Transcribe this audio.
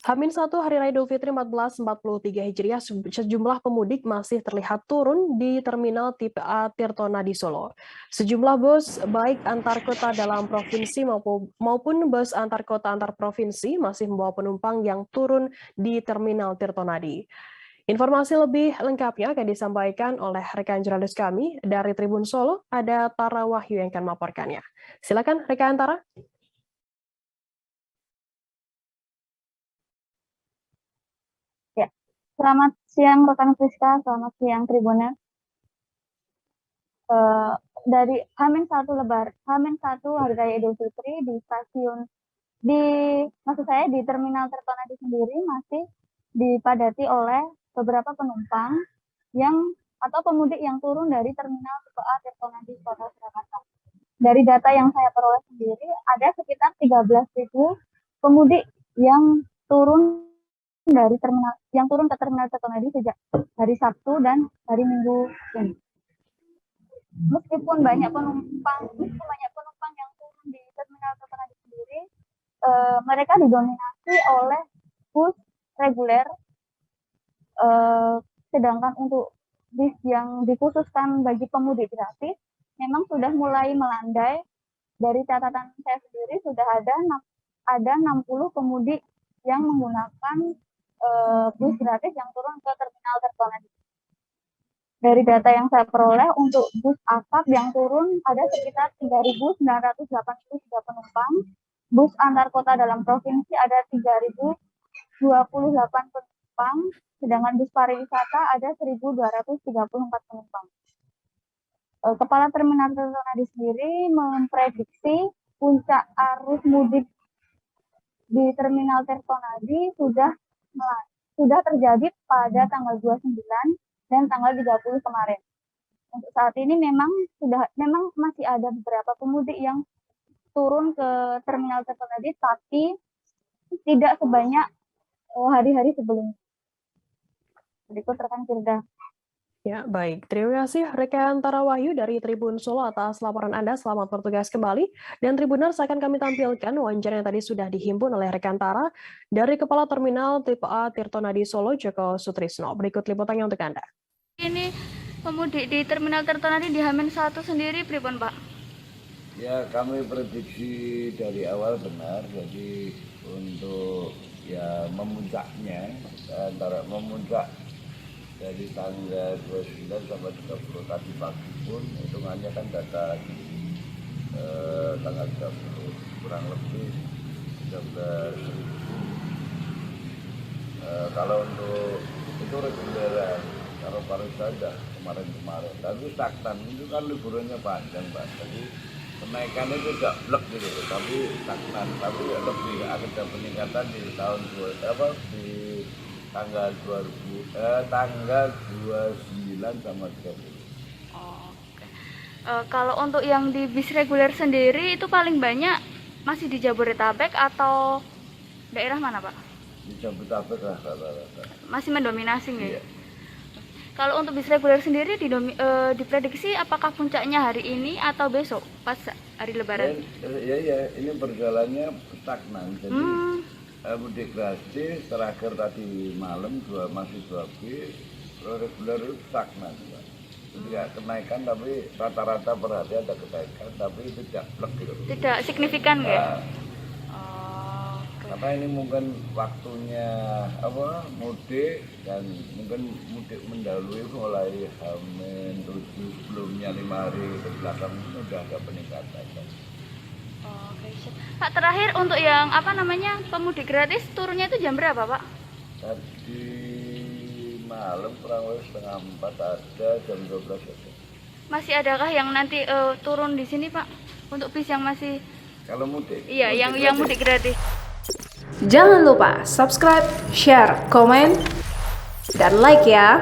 H-1 Hari Raya Idul Fitri 1443 Hijriah, sejumlah pemudik masih terlihat turun di Terminal Tipe A Tirtonadi Solo. Sejumlah bus, baik antar kota dalam provinsi maupun bus antar kota antar provinsi, masih membawa penumpang yang turun di Terminal Tirtonadi. Informasi lebih lengkapnya akan disampaikan oleh rekan jurnalis kami dari Tribun Solo, ada Tara Wahyu yang akan melaporkannya. Silakan rekan Tara. Ya, selamat siang rekan Friska, selamat siang Tribuners. Dari H-1 Hari Raya Idul Fitri di Terminal Tirtonadi sendiri masih dipadati oleh beberapa penumpang atau pemudik yang turun dari Terminal Tipe A Tirtonadi Kota Surakarta. Dari data yang saya peroleh sendiri, ada sekitar 13.000 pemudik yang turun ke Terminal Tirtonadi sejak hari Sabtu dan hari Minggu ini. Meskipun banyak penumpang yang turun di Terminal Tirtonadi sendiri, mereka didominasi oleh bus reguler, sedangkan untuk bis yang dikhususkan bagi pemudik gratis memang sudah mulai melandai. Dari catatan saya sendiri sudah ada 60 pemudik yang menggunakan bus gratis yang turun ke Terminal Tirtonadi. Dari data yang saya peroleh, untuk bus akap yang turun ada sekitar 3.983 penumpang. Bus antar kota dalam provinsi ada 3.028 penumpang, sedangkan bus pariwisata ada 1.234 penumpang. Kepala Terminal Tirtonadi sendiri memprediksi puncak arus mudik di Terminal Tirtonadi sudah terjadi pada tanggal 29 dan tanggal 30 kemarin. Untuk saat ini memang masih ada beberapa pemudik yang turun ke Terminal Tirtonadi, tapi tidak sebanyak hari-hari sebelumnya. Berikut rekan Firda. Ya, baik. Terima kasih rekan Tara Wahyu dari Tribun Solo atas laporan Anda. Selamat bertugas kembali. Dan Tribuners, akan kami tampilkan wawancara yang tadi sudah dihimpun oleh rekan Tara dari Kepala Terminal Tipe A Tirtonadi Solo, Joko Sutrisno. Berikut liputannya untuk Anda. Ini pemudik di Terminal Tirtonadi di H-1 sendiri, pripun Pak? Ya, kami prediksi dari awal benar. Jadi untuk memuncaknya, antara memuncak dari tanggal 29 sampai 30 tadi pagi pun hitungannya kan data tanggal 30 kurang lebih 13.000. Kalau untuk itu reguleran, kalau pariwisata kemarin, tapi stagnan itu kan liburannya panjang Pak. Jadi kenaikannya itu tidak blek gitu, tapi stagnan, tapi lebih ada peningkatan di tahun di tanggal 29 sama 30. Oke. Kalau untuk yang di bis reguler sendiri itu paling banyak masih di Jabodetabek atau daerah mana Pak? Di Jabodetabek lah rata-rata. Masih mendominasi nggak? Iya. Kalau untuk bis reguler sendiri diprediksi apakah puncaknya hari ini atau besok pas hari Lebaran? Ya, ini berjalannya stagnan. Jadi mudik gratis terakhir tadi malam masih 2 bis, reguler itu stagnan. Jadi kenaikan, tapi rata-rata per hari ada kenaikan, tapi itu tidak blek gitu. Tidak signifikan nggak? Karena ini mungkin waktunya mudik, dan mungkin mudik mendahului mulai H-7 sebelumnya 5 hari ke belakang sudah ada peningkatan. Oke, Pak, terakhir untuk yang pemudik gratis turunnya itu jam berapa Pak? Tadi malam kurang lebih setengah 4 ada, jam 12 ada. Masih adakah yang nanti turun di sini Pak untuk bis yang masih? Kalau mudik? Iya, yang mudik gratis. Jangan lupa subscribe, share, komen, dan like ya.